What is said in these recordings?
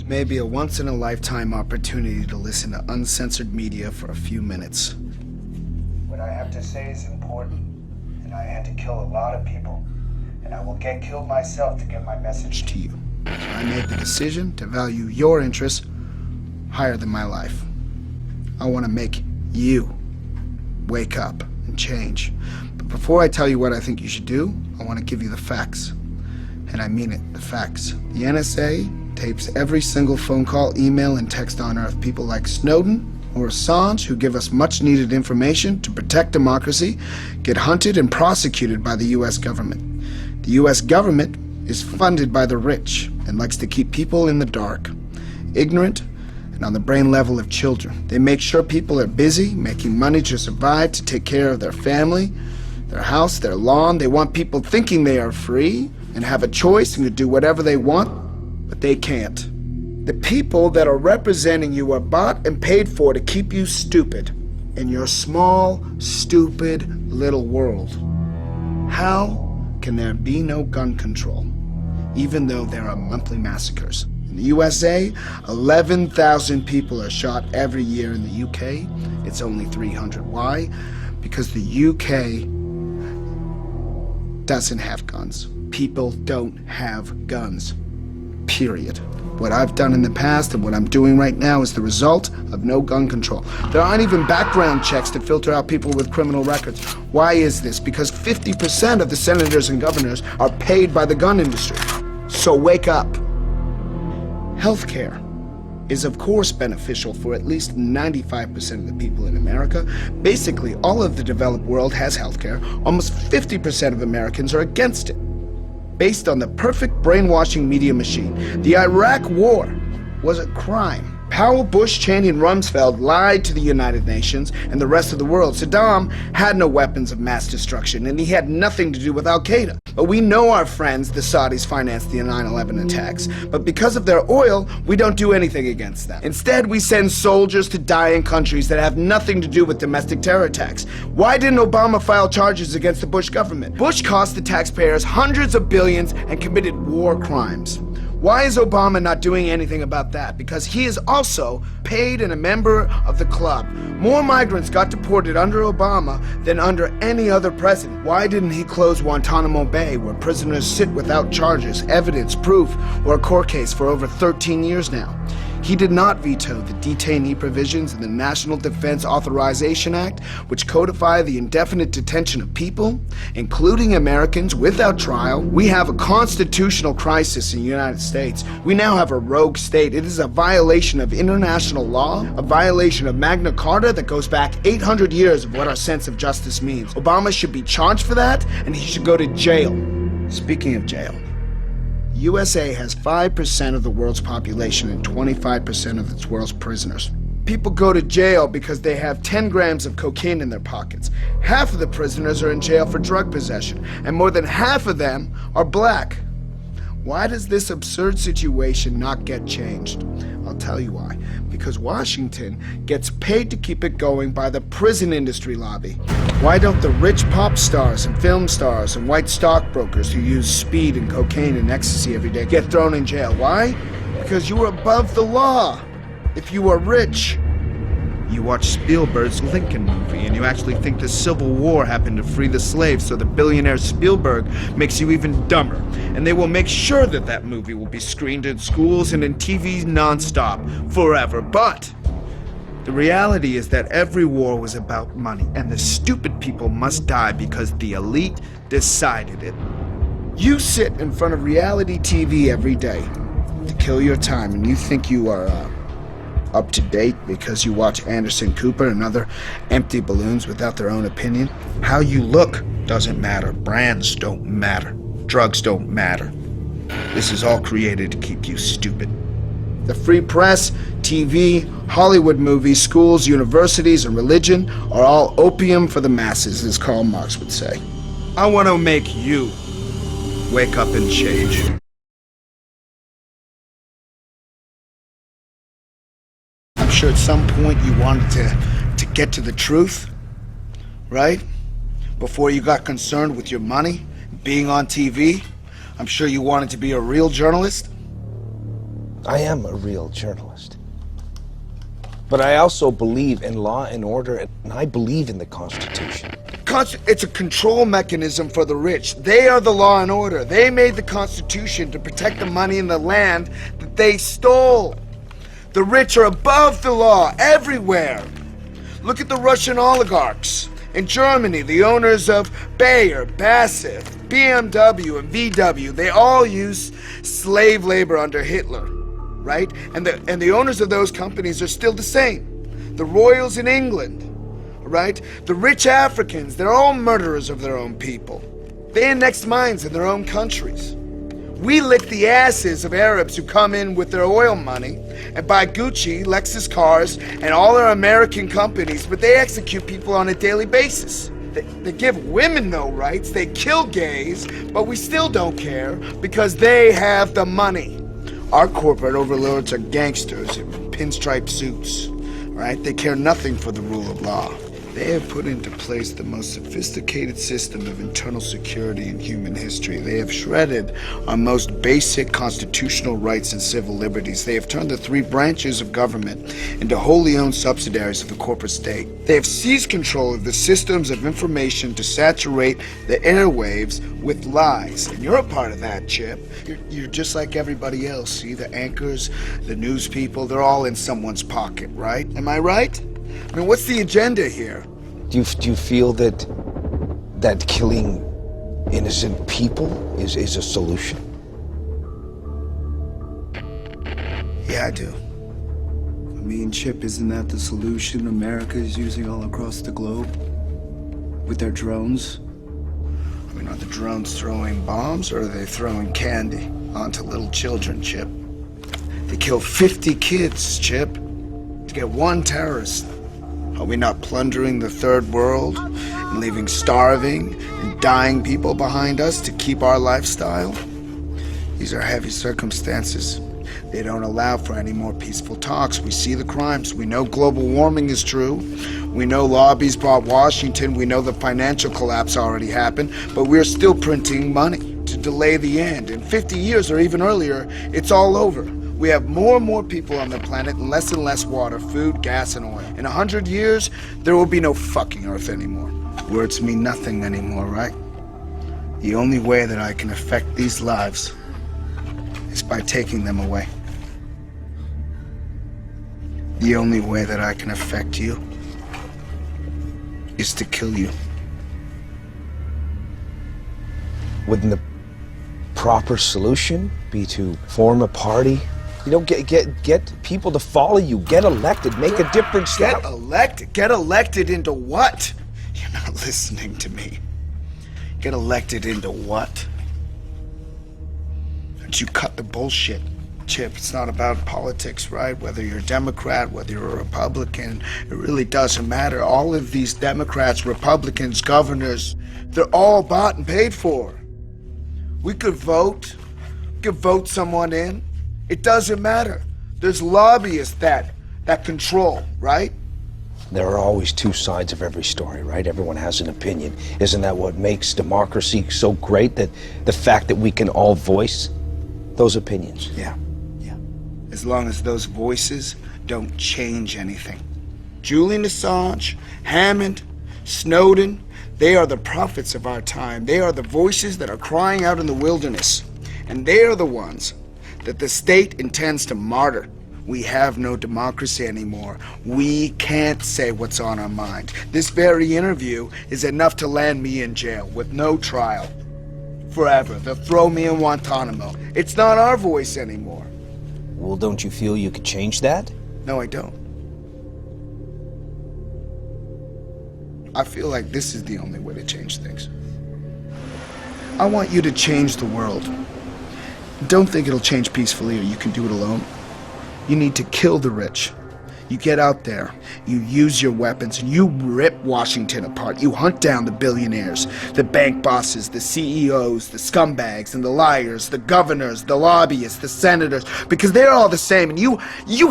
Maybe a once-in-a-lifetime opportunity to listen to uncensored media for a few minutes. What I have to say is important, and I had to kill a lot of people, and I will get killed myself to get my message To you. So I made the decision to value your interests higher than my life. I want to make you wake up and change. But before I tell you what I think you should do, I want to give you the facts. And I mean it, the facts. The NSA tapes every single phone call, email, and text on Earth. People like Snowden or Assange, who give us much-needed information to protect democracy, get hunted and prosecuted by the U.S. government. The U.S. government is funded by the rich and likes to keep people in the dark, ignorant, and on the brain level of children. They make sure people are busy, making money to survive, to take care of their family, their house, their lawn. They want people thinking they are free and have a choice and can do whatever they want, but they can't. The people that are representing you are bought and paid for to keep you stupid in your small, stupid little world. How can there be no gun control, even though there are monthly massacres? In the USA, 11,000 people are shot every year. In the UK, it's only 300. Why? Because the UK doesn't have guns. People don't have guns. Period. What I've done in the past and what I'm doing right now is the result of no gun control. There aren't even background checks to filter out people with criminal records. Why is this? Because 50% of the senators and governors are paid by the gun industry. So wake up. Healthcare is of course beneficial for at least 95% of the people in America. Basically, all of the developed world has healthcare. Almost 50% of Americans are against it. Based on the perfect brainwashing media machine, the Iraq War was a crime. Powell, Bush, Cheney, and Rumsfeld lied to the United Nations and the rest of the world. Saddam had no weapons of mass destruction, and he had nothing to do with Al-Qaeda. But we know our friends, the Saudis, financed the 9/11 attacks. But because of their oil, we don't do anything against them. Instead, we send soldiers to die in countries that have nothing to do with domestic terror attacks. Why didn't Obama file charges against the Bush government? Bush cost the taxpayers hundreds of billions and committed war crimes. Why is Obama not doing anything about that? Because he is also paid and a member of the club. More migrants got deported under Obama than under any other president. Why didn't he close Guantanamo Bay, where prisoners sit without charges, evidence, proof, or a court case for over 13 years now? He did not veto the detainee provisions in the National Defense Authorization Act, which codify the indefinite detention of people, including Americans, without trial. We have a constitutional crisis in the United States. We now have a rogue state. It is a violation of international law, a violation of Magna Carta that goes back 800 years of what our sense of justice means. Obama should be charged for that, and he should go to jail. Speaking of jail, USA has 5% of the world's population and 25% of its world's prisoners. People go to jail because they have 10 grams of cocaine in their pockets. Half of the prisoners are in jail for drug possession, and more than half of them are black. Why does this absurd situation not get changed? I'll tell you why. Because Washington gets paid to keep it going by the prison industry lobby. Why don't the rich pop stars and film stars and white stockbrokers who use speed and cocaine and ecstasy every day get thrown in jail? Why? Because you are above the law. If you are rich, you watch Spielberg's Lincoln movie and you actually think the Civil War happened to free the slaves, so the billionaire Spielberg makes you even dumber. And they will make sure that that movie will be screened in schools and in TV nonstop forever. But the reality is that every war was about money, and the stupid people must die because the elite decided it. You sit in front of reality TV every day to kill your time, and you think you are up to date because you watch Anderson Cooper and other empty balloons without their own opinion. How you look doesn't matter. Brands don't matter. Drugs don't matter. This is all created to keep you stupid. The free press, TV, Hollywood movies, schools, universities, and religion are all opium for the masses, as Karl Marx would say. I want to make you wake up and change. I'm sure at some point you wanted to get to the truth, right? Before you got concerned with your money, being on TV. I'm sure you wanted to be a real journalist. I am a real journalist. But I also believe in law and order, and I believe in the Constitution. It's a control mechanism for the rich. They are the law and order. They made the Constitution to protect the money and the land that they stole. The rich are above the law everywhere. Look at the Russian oligarchs. In Germany, the owners of Bayer, BASF, BMW, and VW, they all use slave labor under Hitler, right? And the owners of those companies are still the same. The royals in England, right? The rich Africans, they're all murderers of their own people. They annex mines in their own countries. We lick the asses of Arabs who come in with their oil money and buy Gucci, Lexus cars, and all our American companies, but they execute people on a daily basis. They give women no rights, they kill gays, but we still don't care because they have the money. Our corporate overlords are gangsters in pinstripe suits, right? They care nothing for the rule of law. They have put into place the most sophisticated system of internal security in human history. They have shredded our most basic constitutional rights and civil liberties. They have turned the three branches of government into wholly owned subsidiaries of the corporate state. They have seized control of the systems of information to saturate the airwaves with lies. And you're a part of that, Chip. You're just like everybody else. See, the anchors, the news people, they're all in someone's pocket, right? Am I right? I mean, what's the agenda here? Do you feel that killing innocent people is a solution? Yeah, I do. I mean, Chip, isn't that the solution America is using all across the globe? With their drones? I mean, are the drones throwing bombs or are they throwing candy onto little children, Chip? They kill 50 kids, Chip, to get one terrorist. Are we not plundering the third world and leaving starving and dying people behind us to keep our lifestyle? These are heavy circumstances. They don't allow for any more peaceful talks. We see the crimes. We know global warming is true. We know lobbies bought Washington. We know the financial collapse already happened, but we're still printing money to delay the end. In 50 years or even earlier, it's all over. We have more and more people on the planet and less water, food, gas, and oil. In 100 years, there will be no fucking Earth anymore. Words mean nothing anymore, right? The only way that I can affect these lives is by taking them away. The only way that I can affect you is to kill you. Wouldn't the proper solution be to form a party? You know, get people to follow you, get elected, make a difference. Get elected? Get elected into what? You're not listening to me. Get elected into what? Don't you cut the bullshit, Chip. It's not about politics, right? Whether you're a Democrat, whether you're a Republican, it really doesn't matter. All of these Democrats, Republicans, governors, they're all bought and paid for. We could vote someone in. It doesn't matter. There's lobbyists that control, right? There are always two sides of every story, right? Everyone has an opinion. Isn't that what makes democracy so great? That the fact that we can all voice those opinions. Yeah. As long as those voices don't change anything. Julian Assange, Hammond, Snowden, they are the prophets of our time. They are the voices that are crying out in the wilderness. And they are the ones that the state intends to martyr. We have no democracy anymore. We can't say what's on our mind. This very interview is enough to land me in jail with no trial. Forever. They'll throw me in Guantanamo. It's not our voice anymore. Well, don't you feel you could change that? No, I don't. I feel like this is the only way to change things. I want you to change the world. Don't think it'll change peacefully or you can do it alone. You need to kill the rich. You get out there, you use your weapons, and you rip Washington apart. You hunt down the billionaires, the bank bosses, the CEOs, the scumbags, and the liars, the governors, the lobbyists, the senators, because they're all the same, and you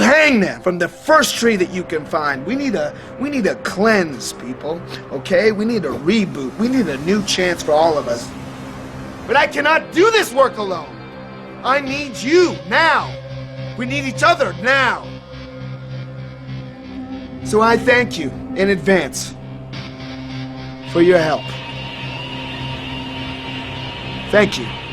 hang them from the first tree that you can find. We need a cleanse, people, okay? We need a reboot. We need a new chance for all of us. But I cannot do this work alone. I need you now. We need each other now. So I thank you in advance for your help. Thank you.